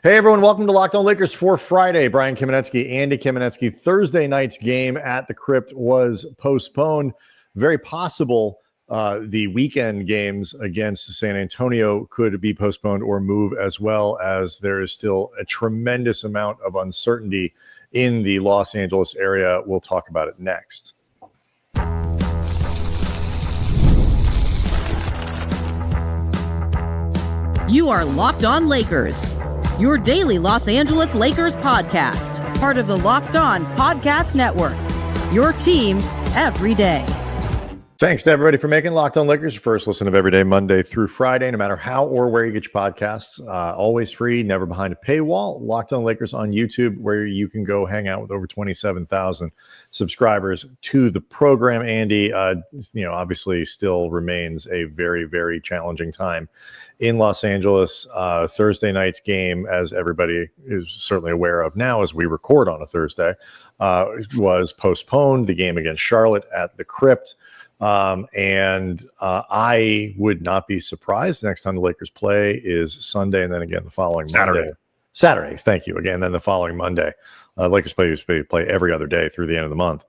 Hey everyone, welcome to Locked On Lakers for Friday. Brian Kamenetsky, Andy Kamenetsky. Thursday night's game at the Crypt was postponed. Very possible the weekend games against San Antonio could be postponed or move, as well as there is still a tremendous amount of uncertainty in the Los Angeles area. We'll talk about it next. You are Locked On Lakers, your daily Los Angeles Lakers podcast, part of the Locked On Podcast Network, your team every day. Thanks to everybody for making Locked On Lakers your first listen of every day, Monday through Friday, no matter how or where you get your podcasts. Always free, never behind a paywall. Locked On Lakers on YouTube, where you can go hang out with over 27,000 subscribers to the program. Andy, obviously still remains a very, very challenging time in Los Angeles. Thursday night's game, as everybody is certainly aware of now as we record on a Thursday, was postponed. The game against Charlotte at the Crypt. I would not be surprised. The next time the Lakers play is Sunday, and then again the following Monday. Saturday, thank you. Again, then the following Monday. Lakers play every other day through the end of the month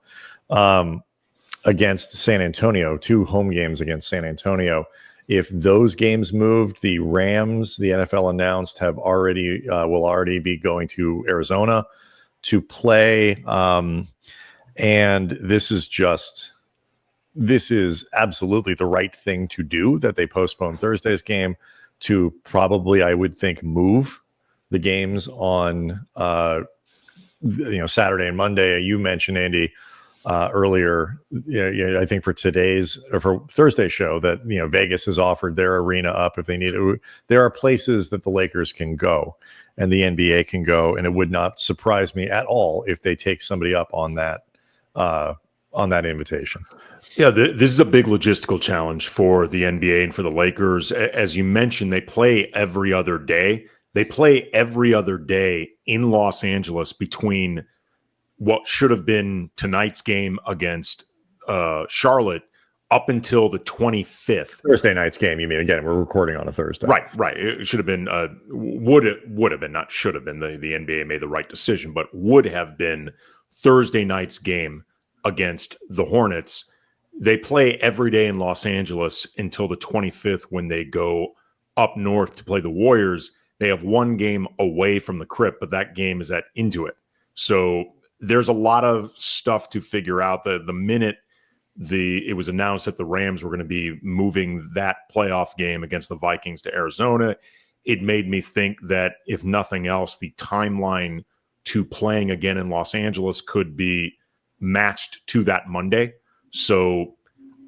against San Antonio. 2 home games against San Antonio. If those games moved, the Rams, the NFL announced, will already be going to Arizona to play. And this is absolutely the right thing to do, that they postpone Thursday's game to probably, I would think, move the games on Saturday and Monday. You mentioned, Andy, earlier, I think for Thursday's show that Vegas has offered their arena up if they need it. There are places that the Lakers can go and the NBA can go, and it would not surprise me at all if they take somebody up on that invitation. Yeah, this is a big logistical challenge for the NBA and for the Lakers. As you mentioned, they play every other day. They play every other day in Los Angeles between what should have been tonight's game against Charlotte up until the 25th. Thursday night's game, you mean? Again, we're recording on a Thursday. Right. It should have been, would have been, not should have been. The NBA made the right decision, but would have been Thursday night's game against the Hornets. They play every day in Los Angeles until the 25th, when they go up north to play the Warriors. They have one game away from the Crypt, but that game is at Intuit. So there's a lot of stuff to figure out. The minute it was announced that the Rams were going to be moving that playoff game against the Vikings to Arizona, it made me think that, if nothing else, the timeline to playing again in Los Angeles could be matched to that Monday. So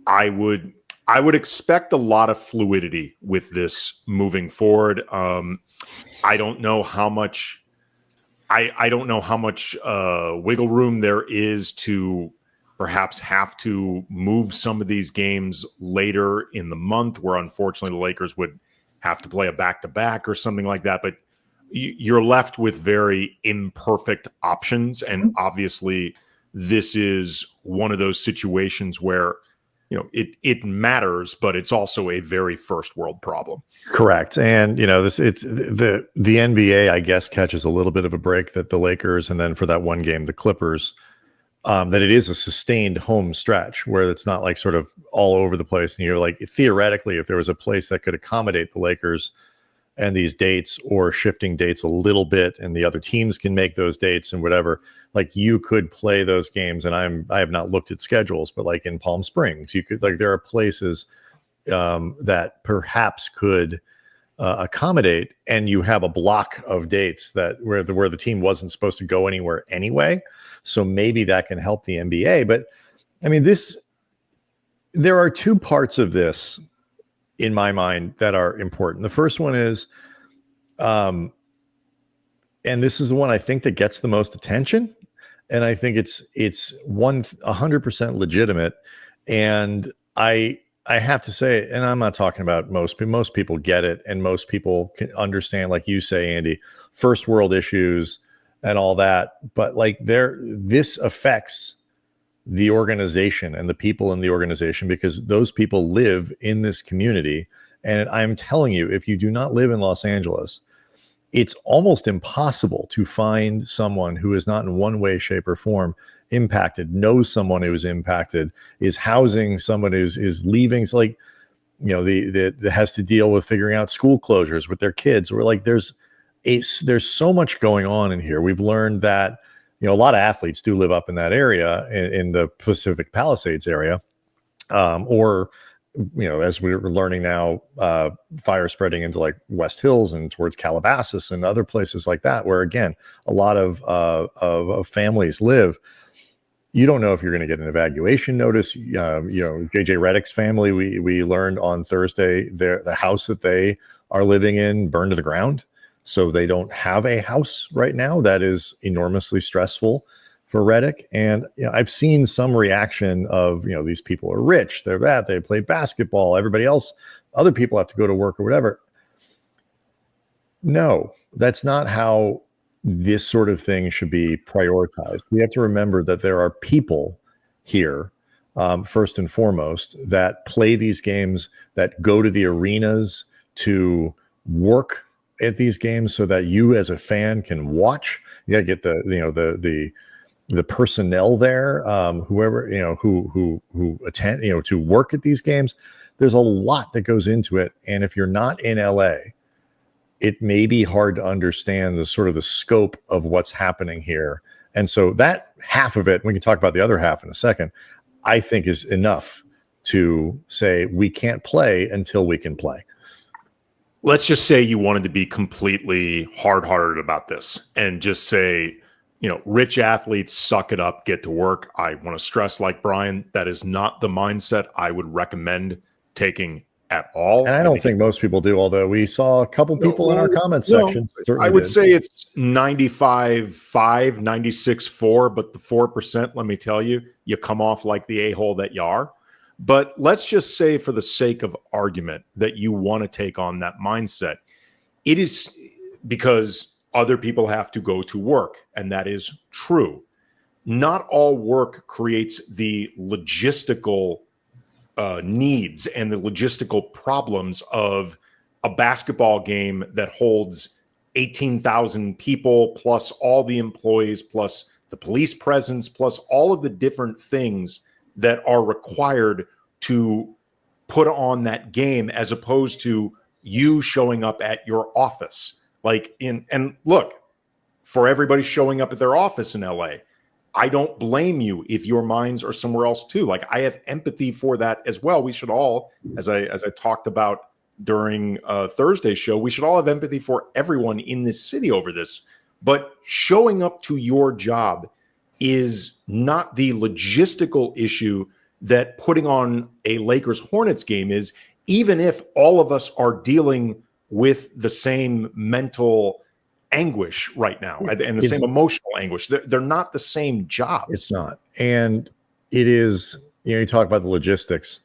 I would expect a lot of fluidity with this moving forward. I don't know how much wiggle room there is to perhaps have to move some of these games later in the month, where unfortunately the Lakers would have to play a back-to-back or something like that. But you're left with very imperfect options, and obviously this is one of those situations where it matters, but it's also a very first world problem. Correct. And the NBA, I guess, catches a little bit of a break that the Lakers, and then for that one game, the Clippers, that it is a sustained home stretch where it's not like sort of all over the place. And you're like, theoretically, if there was a place that could accommodate the Lakers and these dates, or shifting dates a little bit, and the other teams can make those dates and whatever, like you could play those games. And I have not looked at schedules, but like in Palm Springs, you could, like, there are places that perhaps could accommodate, and you have a block of dates that where the team wasn't supposed to go anywhere anyway. So maybe that can help the NBA. But I mean, there are 2 parts of this in my mind that are important. The first one is, and this is the one I think that gets the most attention, and I think it's 100% legitimate. And I have to say, and I'm not talking about most people get it, and most people can understand, like you say, Andy, first world issues and all that. But like this affects the organization and the people in the organization, because those people live in this community. And I'm telling you, if you do not live in Los Angeles, it's almost impossible to find someone who is not in one way, shape, or form impacted, knows someone who is impacted, is housing someone is leaving. So like, that has to deal with figuring out school closures with their kids. We're like, there's so much going on in here. We've learned that, a lot of athletes do live up in that area, in the Pacific Palisades area, or as we're learning now, fire spreading into like West Hills and towards Calabasas and other places like that, where again, a lot of families live. You don't know if you're going to get an evacuation notice. JJ Redick's family, we learned on Thursday, the house that they are living in burned to the ground. So they don't have a house right now. That is enormously stressful for Redick. And I've seen some reaction of, these people are rich, they're bad, they play basketball, everybody else, other people have to go to work or whatever. No, that's not how this sort of thing should be prioritized. We have to remember that there are people here, first and foremost, that play these games, that go to the arenas to work at these games so that you as a fan can watch. You got to get the personnel there, whoever, who attend, to work at these games. There's a lot that goes into it. And if you're not in LA, it may be hard to understand the sort of the scope of what's happening here. And so that half of it, we can talk about the other half in a second, I think is enough to say we can't play until we can play. Let's just say you wanted to be completely hard-hearted about this and just say, rich athletes, suck it up, get to work. I want to stress, like Brian, that is not the mindset I would recommend taking at all. And I don't think most people do, although we saw a couple people in our comment section. I would say it's 95.5, 96.4, but the 4%, let me tell you, you come off like the a-hole that you are. But let's just say, for the sake of argument, that you want to take on that mindset. It is because other people have to go to work, and that is true. Not all work creates the logistical needs and the logistical problems of a basketball game that holds 18,000 people, plus all the employees, plus the police presence, plus all of the different things that are required to put on that game, as opposed to you showing up at your office. And look, for everybody showing up at their office in LA, I don't blame you if your minds are somewhere else too. Like, I have empathy for that as well. We should all, as I talked about during Thursday's show, we should all have empathy for everyone in this city over this. But showing up to your job is not the logistical issue that putting on a Lakers Hornets game is, even if all of us are dealing with the same mental anguish right now and the same emotional anguish. They're not the same jobs. It's not. And it is, you talk about the logistics.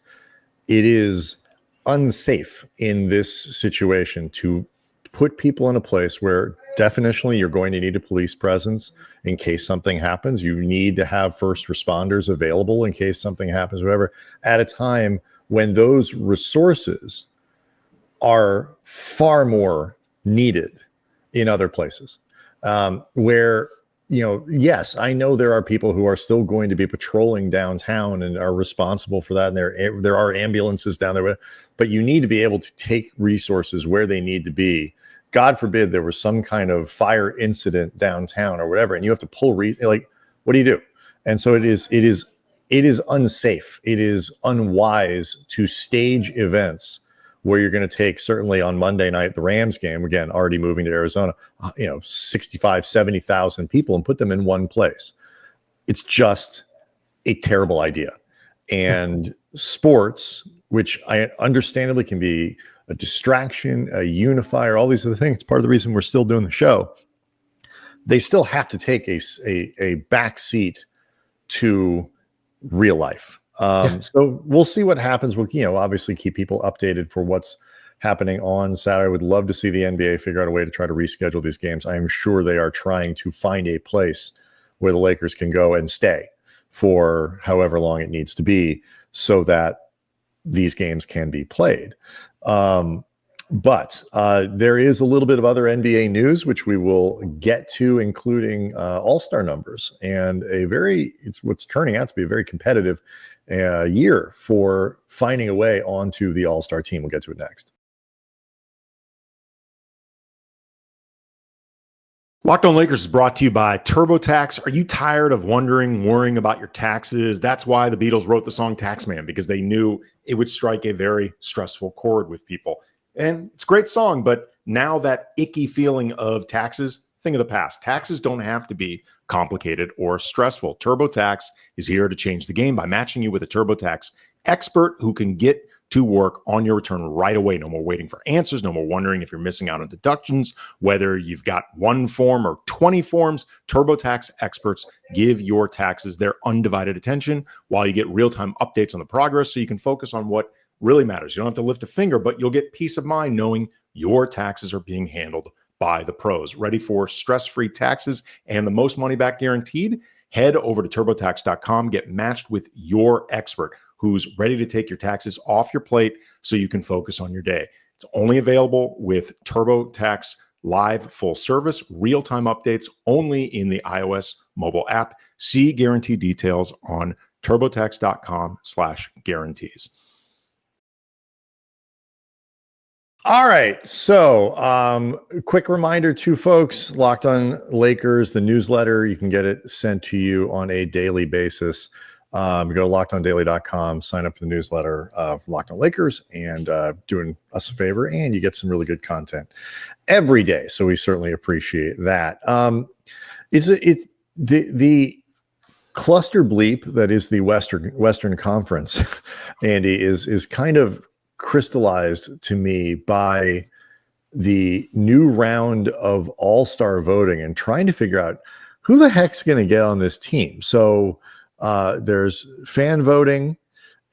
It is unsafe in this situation to put people in a place where definitionally you're going to need a police presence in case something happens. You need to have first responders available in case something happens, whatever, at a time when those resources are far more needed in other places, where, yes, I know there are people who are still going to be patrolling downtown and are responsible for that. And there are ambulances down there, but you need to be able to take resources where they need to be. God forbid there was some kind of fire incident downtown or whatever, and you have to pull what do you do? And so it is unsafe. It is unwise to stage events where you're going to take, certainly on Monday night, the Rams game, again, already moving to Arizona, 65, 70,000 people and put them in one place. It's just a terrible idea. And sports, which I understandably can be a distraction, a unifier, all these other things, it's part of the reason we're still doing the show. They still have to take a back seat to real life. So we'll see what happens. We'll, obviously keep people updated for what's happening on Saturday. I would love to see the NBA figure out a way to try to reschedule these games. I am sure they are trying to find a place where the Lakers can go and stay for however long it needs to be so that these games can be played. But there is a little bit of other NBA news, which we will get to, including all-star numbers and it's what's turning out to be a very competitive year for finding a way onto the all-star team. We'll get to it next. Locked On Lakers is brought to you by TurboTax. Are you tired of worrying about your taxes? That's why the Beatles wrote the song Taxman, because they knew it would strike a very stressful chord with people. And it's a great song, but now that icky feeling of taxes, thing of the past. Taxes don't have to be complicated or stressful. TurboTax is here to change the game by matching you with a TurboTax expert who can get to work on your return right away. No more waiting for answers. No more wondering if you're missing out on deductions, whether you've got one form or 20 forms. TurboTax experts give your taxes their undivided attention while you get real-time updates on the progress so you can focus on what really matters. You don't have to lift a finger, but you'll get peace of mind knowing your taxes are being handled by the pros. Ready for stress-free taxes and the most money back guaranteed? Head over to TurboTax.com. Get matched with your expert who's ready to take your taxes off your plate so you can focus on your day. It's only available with TurboTax Live full service, real-time updates only in the iOS mobile app. See guarantee details on TurboTax.com/guarantees. All right. So quick reminder to folks, Locked On Lakers, the newsletter, you can get it sent to you on a daily basis. You go to lockedondaily.com, sign up for the newsletter of Locked On Lakers, and doing us a favor, and you get some really good content every day. So we certainly appreciate that. The cluster bleep that is the Western Conference, Andy, is kind of crystallized to me by the new round of all-star voting and trying to figure out who the heck's going to get on this team. So there's fan voting,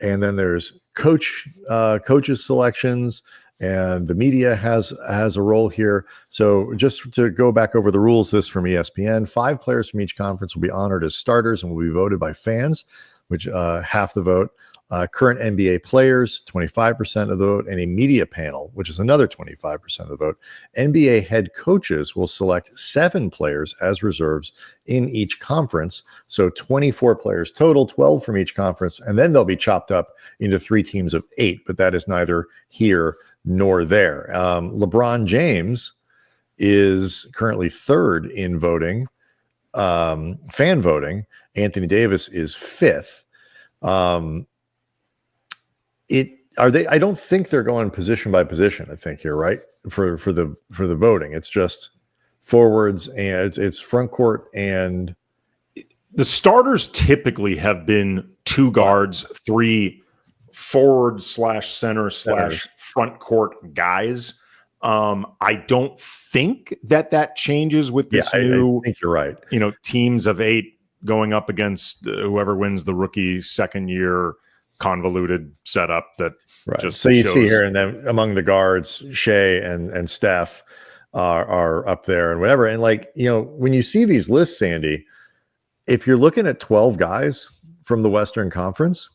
and then there's coaches selections, and the media has a role here. So just to go back over the rules, this from ESPN, 5 players from each conference will be honored as starters and will be voted by fans, which half the vote. Current NBA players, 25% of the vote, and a media panel, which is another 25% of the vote. NBA head coaches will select 7 players as reserves in each conference. So 24 players total, 12 from each conference, and then they'll be chopped up into 3 teams of 8, but that is neither here nor there. LeBron James is currently 3rd in voting, fan voting. Anthony Davis is 5th. I don't think they're going position by position. I think here, right? For the voting, it's just forwards and it's front court, and the starters typically have been 2 guards, 3 forward/center/front court guys. I don't think that changes with this new. I think you're right. Teams of 8 going up against whoever wins the rookie second year convoluted setup that just so you see here, and then among the guards, Shea and Steph are up there and whatever. And when you see these lists, Andy, if you're looking at 12 guys from the Western Conference,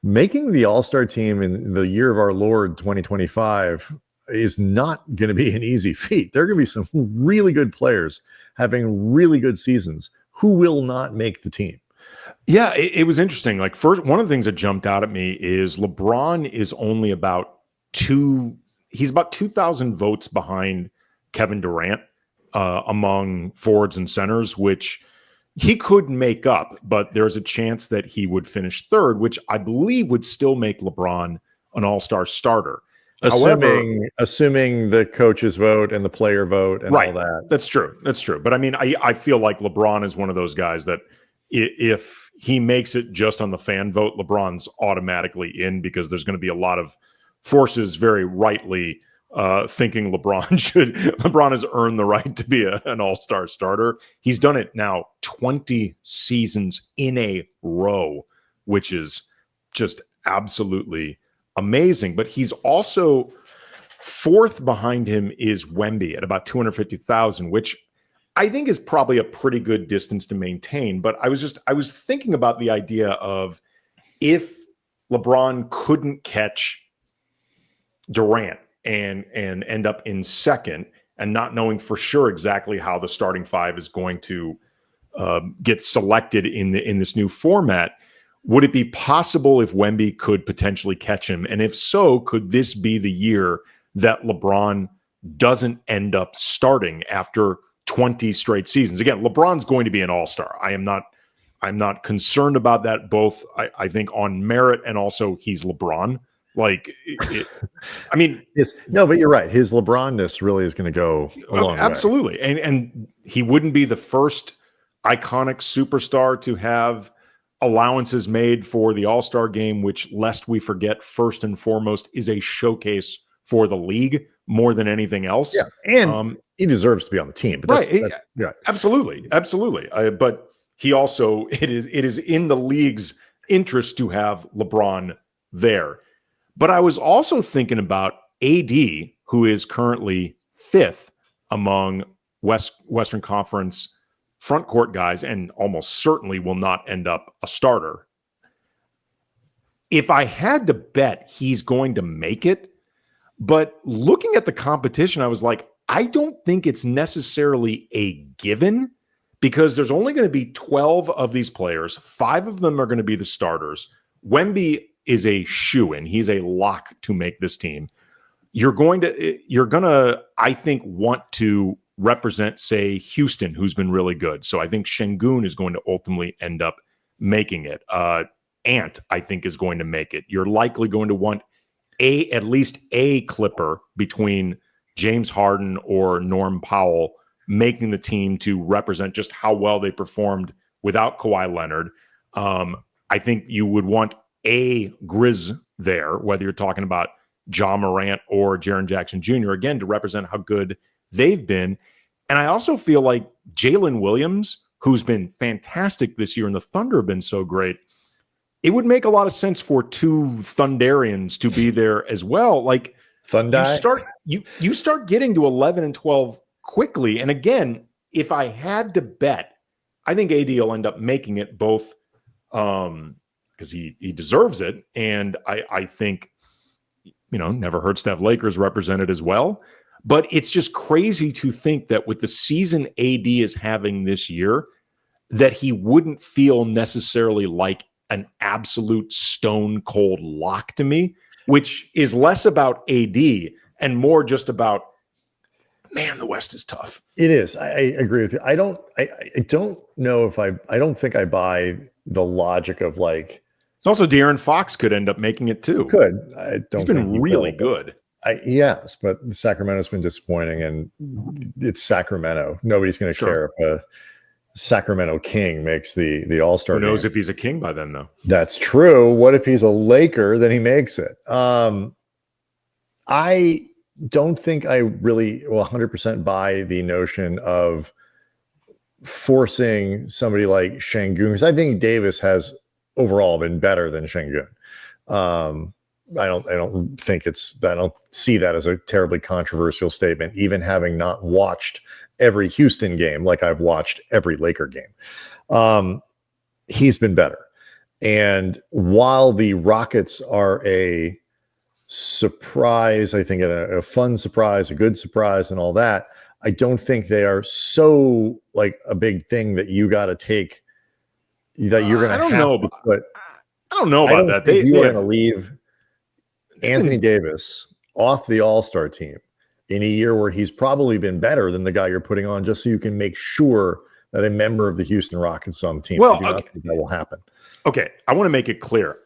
making the All-Star team in the year of our Lord 2025 is not going to be an easy feat. There are going to be some really good players having really good seasons who will not make the team. Yeah, it was interesting. First, one of the things that jumped out at me is LeBron is only about 2,000 votes behind Kevin Durant among forwards and centers, which he could make up, but there's a chance that he would finish 3rd, which I believe would still make LeBron an all-star starter. Assuming the coaches vote and the player vote and all that. That's true. But I feel like LeBron is one of those guys that if he makes it just on the fan vote, LeBron's automatically in, because there's going to be a lot of forces very rightly thinking LeBron has earned the right to be an all-star starter. He's done it now 20 seasons in a row, which is just absolutely amazing. But he's also 4th behind him is Wemby at about 250,000, which I think is probably a pretty good distance to maintain. But I was thinking about the idea of if LeBron couldn't catch Durant and end up in second, and not knowing for sure exactly how the starting five is going to get selected in this new format, would it be possible if Wemby could potentially catch him? And if so, could this be the year that LeBron doesn't end up starting after 20 straight seasons? Again, LeBron's going to be an all-star. I'm not concerned about that, both I think on merit, and also he's LeBron. Like, I mean, no, but you're right. His LeBronness really is going to go a long way. Absolutely. And he wouldn't be the first iconic superstar to have allowances made for the All-Star game, which, lest we forget, first and foremost is a showcase for the league more than anything else. Yeah, and he deserves to be on the team. But right. Absolutely. But he also, it is in the league's interest to have LeBron there. But I was also thinking about AD, who is currently 5th among Western Conference front court guys and almost certainly will not end up a starter. If I had to bet, he's going to make it. But looking at the competition, I was like, I don't think it's necessarily a given, because there's only going to be 12 of these players. 5 of them are going to be the starters. Wemby is a shoo-in. He's a lock to make this team. You're going to, I think, want to represent, say, Houston, who's been really good. So I think Şengün is going to ultimately end up making it. Ant, I think, is going to make it. You're likely going to want at least a Clipper between James Harden or Norm Powell making the team to represent just how well they performed without Kawhi Leonard. I think you would want a Grizz there, whether you're talking about Ja Morant or Jaren Jackson Jr., again, to represent how good they've been. And I also feel like Jalen Williams, who's been fantastic this year, and the Thunder have been so great, it would make a lot of sense for 2 Thunderians to be there as well. Like, you start getting to 11 and 12 quickly. And again, if I had to bet, I think AD will end up making it, both because he deserves it. And I think, never hurts to have Lakers represented as well. But it's just crazy to think that with the season AD is having this year, that he wouldn't feel necessarily like an absolute stone cold lock to me, which is less about AD and more just about, man, the West is tough. It is. I agree with you. I don't know if I don't think I buy the logic of, like, it's also De'Aaron Fox could end up making it too. He's been really good. Yes, but Sacramento's been disappointing, and it's Sacramento. Nobody's going to care if a Sacramento King makes the All-Star Who knows game. if he's a King by then, though? That's true. What if he's a Laker? Then he makes it. I don't think I really 100% buy the notion of forcing somebody like Şengün, because I think Davis has overall been better than Şengün. I don't see that as a terribly controversial statement, even having not watched every Houston game like I've watched every Laker game. He's been better. And while the Rockets are a surprise, I think a fun surprise, a good surprise, and all that, I don't think they are so like a big thing that you got to take, that you're going to have to put. I don't know about that. You are going to leave Anthony Davis off the All-Star team in a year where he's probably been better than the guy you're putting on, just so you can make sure that a member of the Houston Rockets on the team. Well, I do not think that will happen. Okay, I want to make it clear.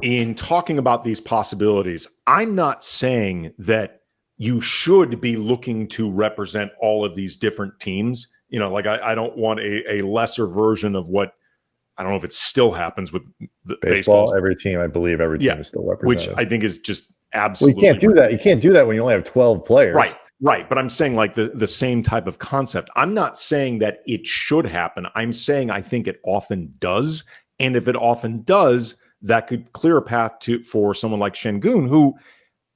In talking about these possibilities, I'm not saying that you should be looking to represent all of these different teams. Like I don't want a lesser version of what, I don't know if it still happens with the baseball. Every team is still represented. Which I think is just absolutely. Well, you can't do that. You can't do that when you only have 12 players. Right. But I'm saying like the same type of concept. I'm not saying that it should happen. I'm saying I think it often does. And if it often does, that could clear a path for someone like Şengün, who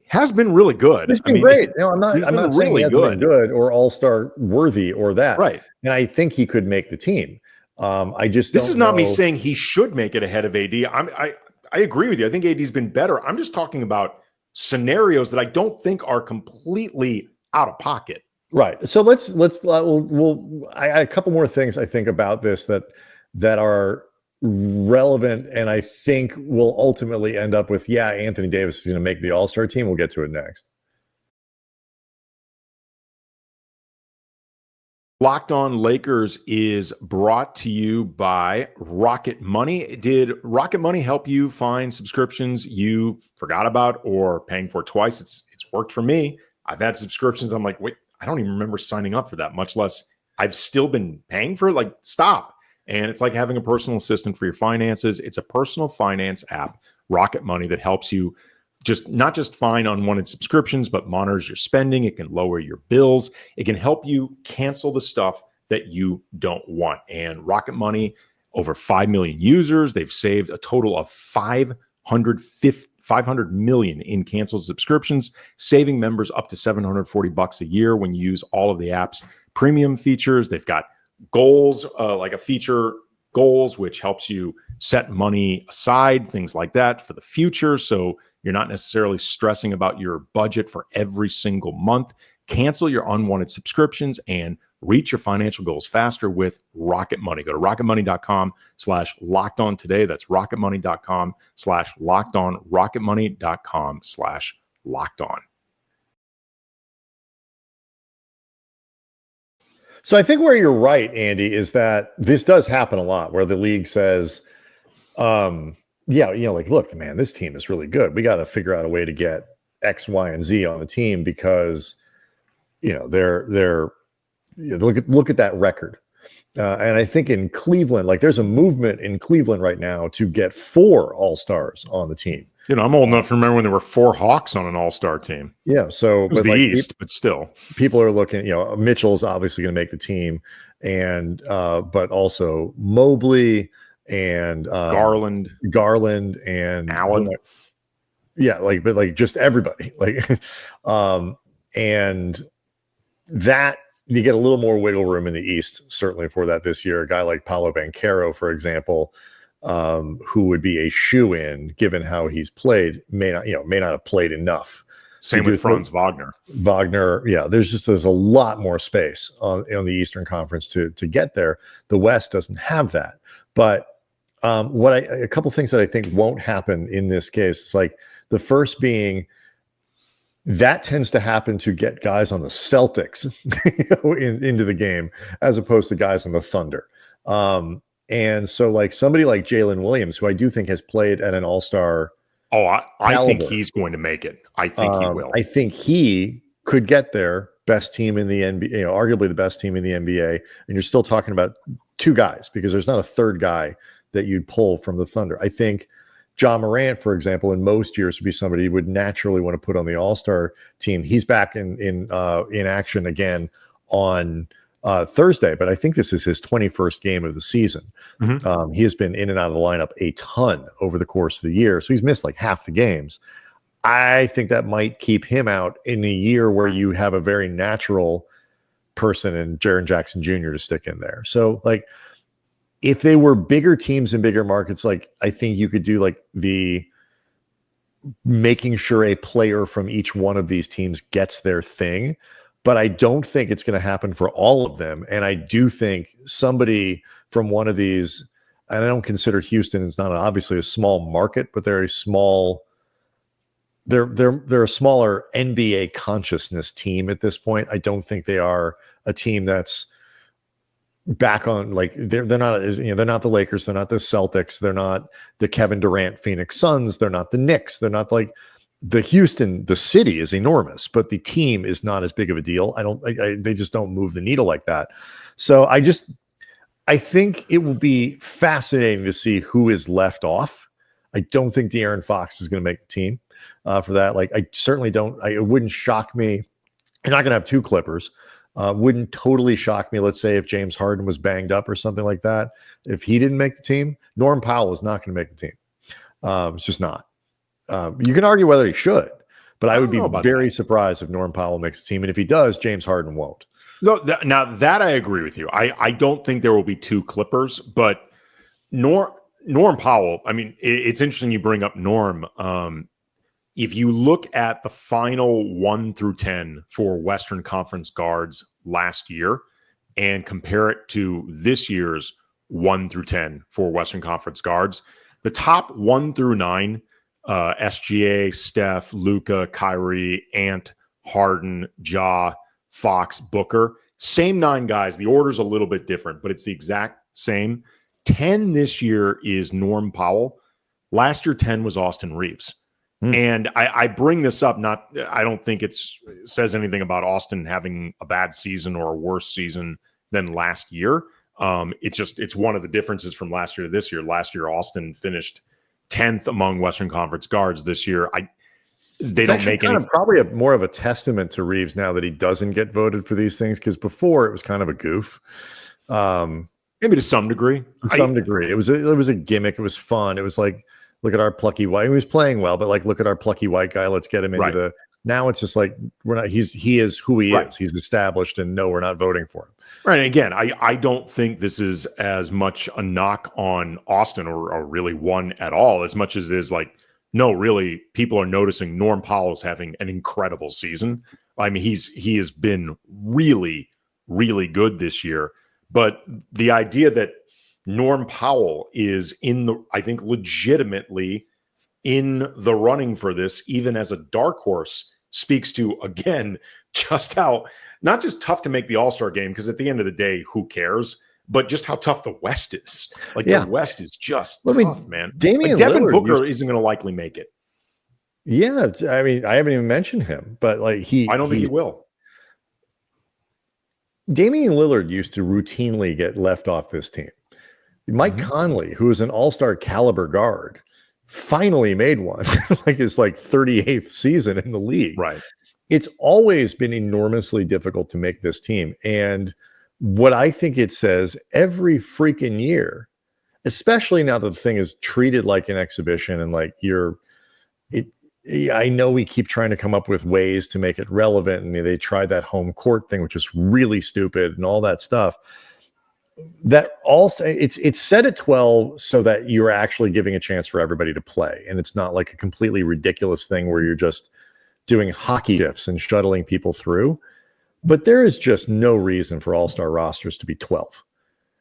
has been really good. He's been great. I'm not saying he hasn't been good or all-star worthy or that. Right. And I think he could make the team. This is not me saying he should make it ahead of AD. I agree with you. I think AD's been better. I'm just talking about scenarios that I don't think are completely out of pocket. Right. So I got a couple more things I think about this that are relevant, and I think will ultimately end up with, Anthony Davis is going to make the All-Star team. We'll get to it next. Locked On Lakers is brought to you by Rocket Money. Did Rocket Money help you find subscriptions you forgot about or paying for twice? It's worked for me. I've had subscriptions. I'm like, wait, I don't even remember signing up for that, much less I've still been paying for it. Like, stop. And it's like having a personal assistant for your finances. It's a personal finance app, Rocket Money, that helps you not just find unwanted subscriptions, but monitors your spending. It can lower your bills. It can help you cancel the stuff that you don't want. And Rocket Money, over 5 million users, they've saved a total of $500 million in canceled subscriptions, saving members up to $740 a year when you use all of the app's premium features. They've got goals, like a feature goals, which helps you set money aside, things like that for the future. So you're not necessarily stressing about your budget for every single month. Cancel your unwanted subscriptions and reach your financial goals faster with Rocket Money. Go to rocketmoney.com/lockedon today. That's rocketmoney.com/lockedon, rocketmoney.com/lockedon. So I think where you're right, Andy, is that this does happen a lot where the league says, like, look, man, this team is really good. We got to figure out a way to get X, Y, and Z on the team because, they're look at that record. And I think in Cleveland, like there's a movement in Cleveland right now to get 4 All-Stars on the team. I'm old enough to remember when there were 4 Hawks on an All-Star team. Yeah, so it was the East, but still, people are looking. Mitchell's obviously going to make the team, and but also Mobley and Garland, and Allen. But just everybody, and that you get a little more wiggle room in the East, certainly for that this year. A guy like Paolo Banchero, for example, who would be a shoo-in given how he's played, may not have played enough. Same with Franz Wagner. There's a lot more space on the Eastern Conference to get there. The West doesn't have that. But a couple things that I think won't happen in this case is like the first being that tends to happen to get guys on the Celtics into the game as opposed to guys on the Thunder. And so like somebody like Jalen Williams, who I do think has played at an All-Star. Oh, I think he's going to make it. I think he will. I think he could get there. Best team in the NBA, arguably the best team in the NBA. And you're still talking about 2 guys because there's not a third guy that you'd pull from the Thunder. I think John Morant, for example, in most years would be somebody you would naturally want to put on the All-Star team. He's back in action again on Thursday, but I think this is his 21st game of the season. Mm-hmm. He has been in and out of the lineup a ton over the course of the year, so he's missed like half the games. I think that might keep him out in a year where you have a very natural person in Jaren Jackson Jr. to stick in there. So like if they were bigger teams in bigger markets, like I think you could do like the making sure a player from each one of these teams gets their thing. But I don't think it's going to happen for all of them. And I do think somebody from one of these, and I don't consider Houston is not obviously a small market, but they're a smaller NBA consciousness team at this point. I don't think they are a team that's back on, like they're not the Lakers, they're not the Celtics, they're not the Kevin Durant Phoenix Suns, they're not the Knicks, they're not like the Houston. The city is enormous, but the team is not as big of a deal. They just don't move the needle like that. So I think it will be fascinating to see who is left off. I don't think De'Aaron Fox is going to make the team for that. Like I certainly don't. It wouldn't shock me. You're not going to have 2 Clippers. Wouldn't totally shock me, let's say, if James Harden was banged up or something like that. If he didn't make the team, Norm Powell is not going to make the team. It's just not. You can argue whether he should, but I would be very surprised if Norm Powell makes the team. And if he does, James Harden won't. No, now that I agree with you. I don't think there will be 2 Clippers, but Norm Powell, I mean, it's interesting you bring up Norm. if you look at the final 1 through 10 for Western Conference guards last year and compare it to this year's 1 through 10 for Western Conference guards, the top 1 through 9, SGA, Steph, Luka, Kyrie, Ant, Harden, Ja, Fox, Booker, same 9 guys. The order's a little bit different, but it's the exact same. 10 this year is Norm Powell. Last year, 10 was Austin Reeves. And I bring this up, I don't think it says anything about Austin having a bad season or a worse season than last year. It's one of the differences from last year to this year. Last year, Austin finished 10th among Western Conference guards. This year, they don't make any. Probably more of a testament to Reeves now that he doesn't get voted for these things, because before it was kind of a goof. Maybe to some degree. It was a gimmick. It was fun. It was like, look at our plucky white. He was playing well, but like, look at our plucky white guy. Let's get him into the. Now it's just like we're not. He is who he is. He's established, and no, we're not voting for him. Right. And again, I don't think this is as much a knock on Austin or really one at all, as much as it is like, no, really, people are noticing Norm Powell is having an incredible season. I mean, he has been really, really good this year. But the idea that Norm Powell is I think legitimately in the running for this, even as a dark horse, speaks to, again, just how not just tough to make the All-Star game, because at the end of the day, who cares? But just how tough the West is. Like the West is just tough, man. Devin Booker isn't going to likely make it. Yeah, I mean, I haven't even mentioned him, but like I don't think he will. Damian Lillard used to routinely get left off this team. Mike Conley, who is an all-star caliber guard, finally made one, like his 38th season in the league. Right. It's always been enormously difficult to make this team. And what I think it says every freaking year, especially now that the thing is treated like an exhibition and like I know we keep trying to come up with ways to make it relevant, and they tried that home court thing, which is really stupid and all that stuff. That also it's set at 12 so that you're actually giving a chance for everybody to play, and it's not like a completely ridiculous thing where you're just doing hockey shifts and shuttling people through. But there is just no reason for all-star rosters to be 12.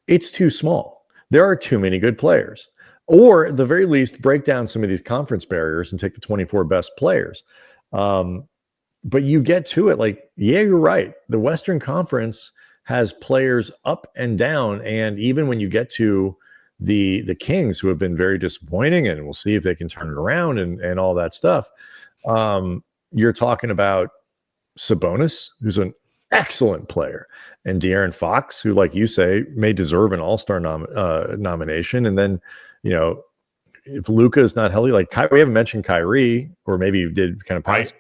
It's too small. There are too many good players. Or at the very least, break down some of these conference barriers and take the 24 best players. But you get to it like, yeah, you're right. The Western Conference has players up and down. And even when you get to the Kings, who have been very disappointing, and we'll see if they can turn it around and all that stuff. You're talking about Sabonis, who's an excellent player, and De'Aaron Fox, who, like you say, may deserve an all-star nomination. And then, if Luka is not healthy, like we haven't mentioned Kyrie, or maybe you did kind of pass.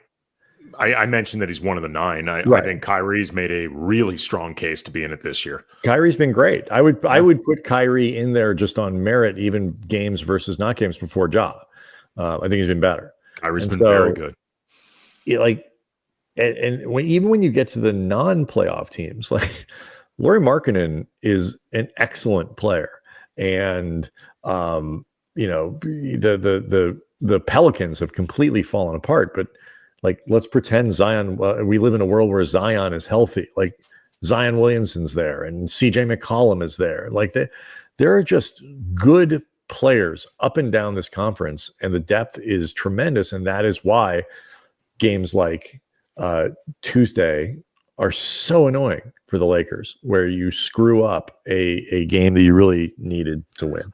I mentioned that he's one of the 9. I think Kyrie's made a really strong case to be in it this year. Kyrie's been great. I would put Kyrie in there just on merit, even games versus not games before Ja. I think he's been better. Kyrie's been very good. Even when you get to the non-playoff teams, like Lauri Markkanen is an excellent player, and the Pelicans have completely fallen apart. But like, let's pretend Zion. We live in a world where Zion is healthy. Like Zion Williamson's there, and CJ McCollum is there. Like there are just good players up and down this conference, and the depth is tremendous. And that is why games like Tuesday are so annoying for the Lakers, where you screw up a game that you really needed to win.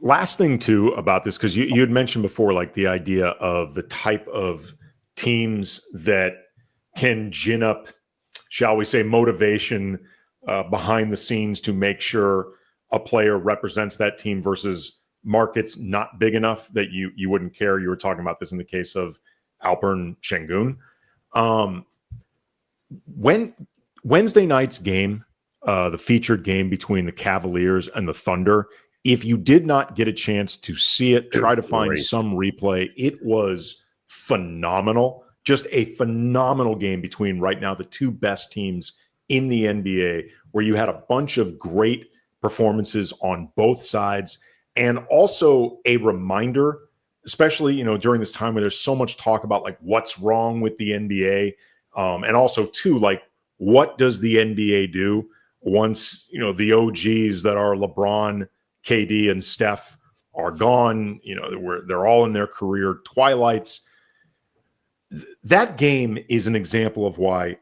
Last thing too about this, because you had mentioned before, like the idea of the type of teams that can gin up, shall we say, motivation behind the scenes to make sure a player represents that team versus markets not big enough that you wouldn't care. You were talking about this in the case of Alperen Şengün. When Wednesday night's game, the featured game between the Cavaliers and the Thunder, if you did not get a chance to see it, try to find some replay. It was phenomenal. Just a phenomenal game between right now the two best teams in the NBA, where you had a bunch of great performances on both sides, and also a reminder especially, during this time where there's so much talk about like what's wrong with the NBA. And also too, like, what does the NBA do once, the OGs that are LeBron, KD, and Steph are gone, they're all in their career twilights. That game is an example of why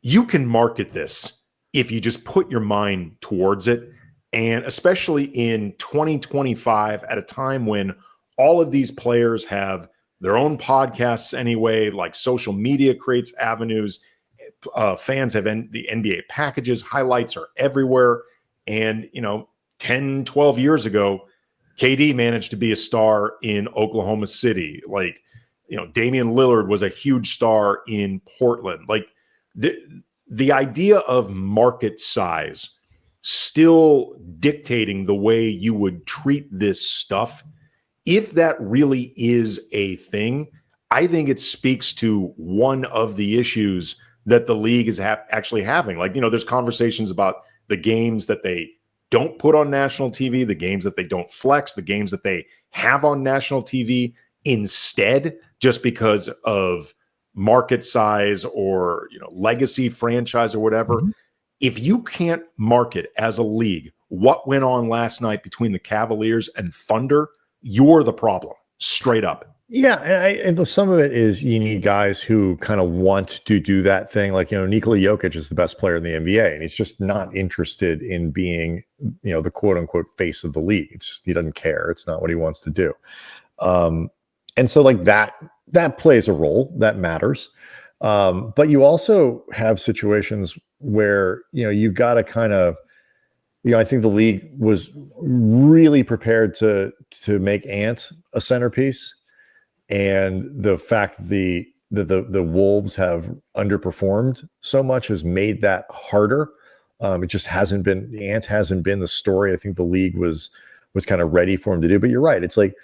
you can market this if you just put your mind towards it. And especially in 2025, at a time when all of these players have their own podcasts anyway, like social media creates avenues. Fans have the NBA packages, highlights are everywhere. And, 10, 12 years ago, KD managed to be a star in Oklahoma City. Like, Damian Lillard was a huge star in Portland. Like, the idea of market size still dictating the way you would treat this stuff, if that really is a thing, I think it speaks to one of the issues that the league is actually having. Like, there's conversations about the games that they don't put on national TV, the games that they don't flex, the games that they have on national TV instead, just because of market size or, legacy franchise or whatever. Mm-hmm. If you can't market as a league what went on last night between the Cavaliers and Thunder, you're the problem, straight up. Yeah, and some of it is you need guys who kind of want to do that thing. Like, Nikola Jokic is the best player in the NBA, and he's just not interested in being, the quote unquote face of the league. He doesn't care. It's not what he wants to do. And so like that plays a role, that matters. But you also have situations where, you've got to kind of, I think the league was really prepared to make Ant a centerpiece. And the fact that the Wolves have underperformed so much has made that harder. It just hasn't been, Ant hasn't been the story I think the league was kind of ready for him to do. But you're right. It's like,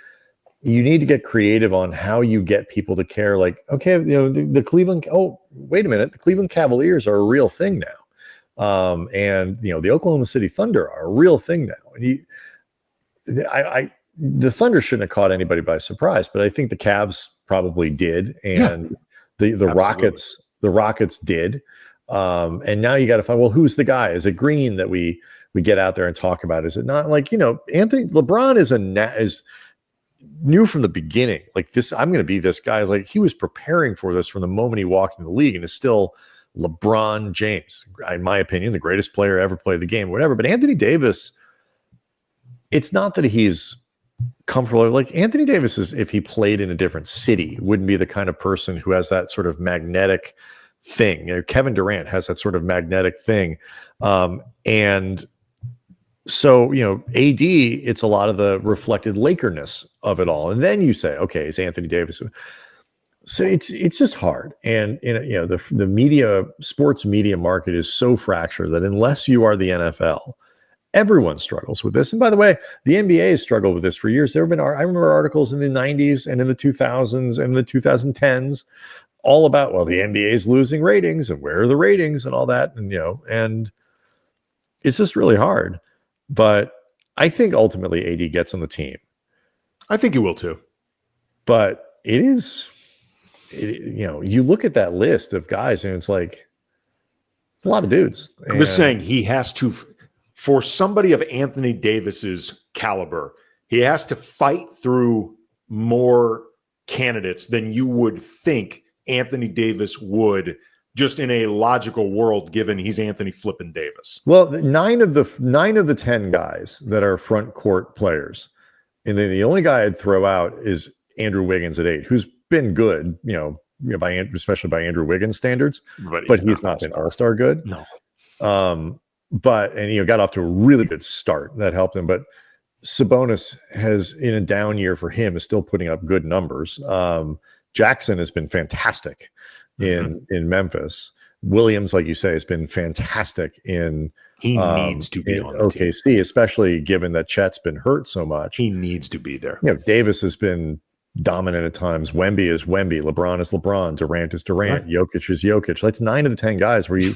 you need to get creative on how you get people to care. Like, okay, the Cleveland, oh, wait a minute, the Cleveland Cavaliers are a real thing now. And, the Oklahoma City Thunder are a real thing now. And the Thunder shouldn't have caught anybody by surprise, but I think the Cavs probably did. And the Rockets did. And now you got to find, well, who's the guy? Is it Green that we get out there and talk about? Is it not like, LeBron is knew from the beginning, like this, I'm going to be this guy. Like, he was preparing for this from the moment he walked in the league, and is still LeBron James, in my opinion, the greatest player ever played the game, whatever. But Anthony Davis, it's not that he's comfortable. Like, Anthony Davis is, if he played in a different city, wouldn't be the kind of person who has that sort of magnetic thing. Kevin Durant has that sort of magnetic thing. And so, AD, it's a lot of the reflected Lakerness of it all. And then you say, okay, is Anthony Davis. So it's just hard. And, the media, sports media market is so fractured that unless you are the NFL, everyone struggles with this. And by the way, the NBA has struggled with this for years. There have been, I remember articles in the 90s and in the 2000s and the 2010s all about, well, the NBA is losing ratings and where are the ratings and all that. And, and it's just really hard. But I think ultimately AD gets on the team. I think he will too. But you look at that list of guys and it's like, it's a lot of dudes. I'm just saying he has to, for somebody of Anthony Davis's caliber, he has to fight through more candidates than you would think Anthony Davis would, just in a logical world, given he's Anthony flippin' Davis. Well, 9 of the 10 guys that are front court players, and then the only guy I'd throw out is Andrew Wiggins at 8, who's been good, especially by Andrew Wiggins standards, but he's not been all-star good. No. But got off to a really good start that helped him. But Sabonis has, in a down year for him, is still putting up good numbers. Jackson has been fantastic in Memphis. Williams, like you say, has been fantastic in needs to be on the OKC, team. Especially given that Chet's been hurt so much. He needs to be there. Davis has been dominant at times. Wemby is Wemby. LeBron is LeBron. Durant is Durant. Right. Jokic is Jokic. That's 9 of the 10 guys where you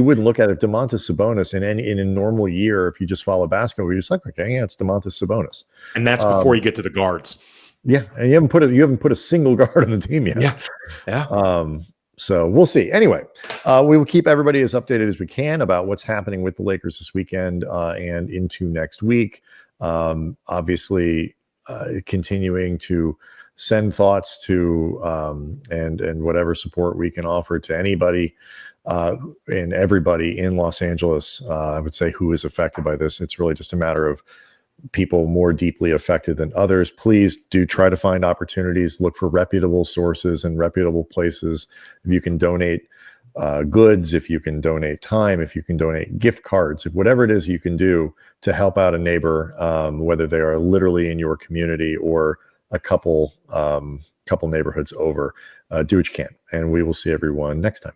wouldn't look at it. If Domantas Sabonis in a normal year, if you just follow basketball, you're just like, okay, yeah, it's Domantas Sabonis. And that's before you get to the guards. Yeah, and you haven't put a single guard on the team yet. Yeah. So we'll see. Anyway, we will keep everybody as updated as we can about what's happening with the Lakers this weekend and into next week. Obviously, continuing to send thoughts to and whatever support we can offer to anybody and everybody in Los Angeles. I would say who is affected by this. It's really just a matter of people more deeply affected than others. Please do try to find opportunities, look for reputable sources and reputable places. If you can donate goods, if you can donate time, if you can donate gift cards, if whatever it is you can do to help out a neighbor, whether they are literally in your community or a couple neighborhoods over, do what you can. And we will see everyone next time.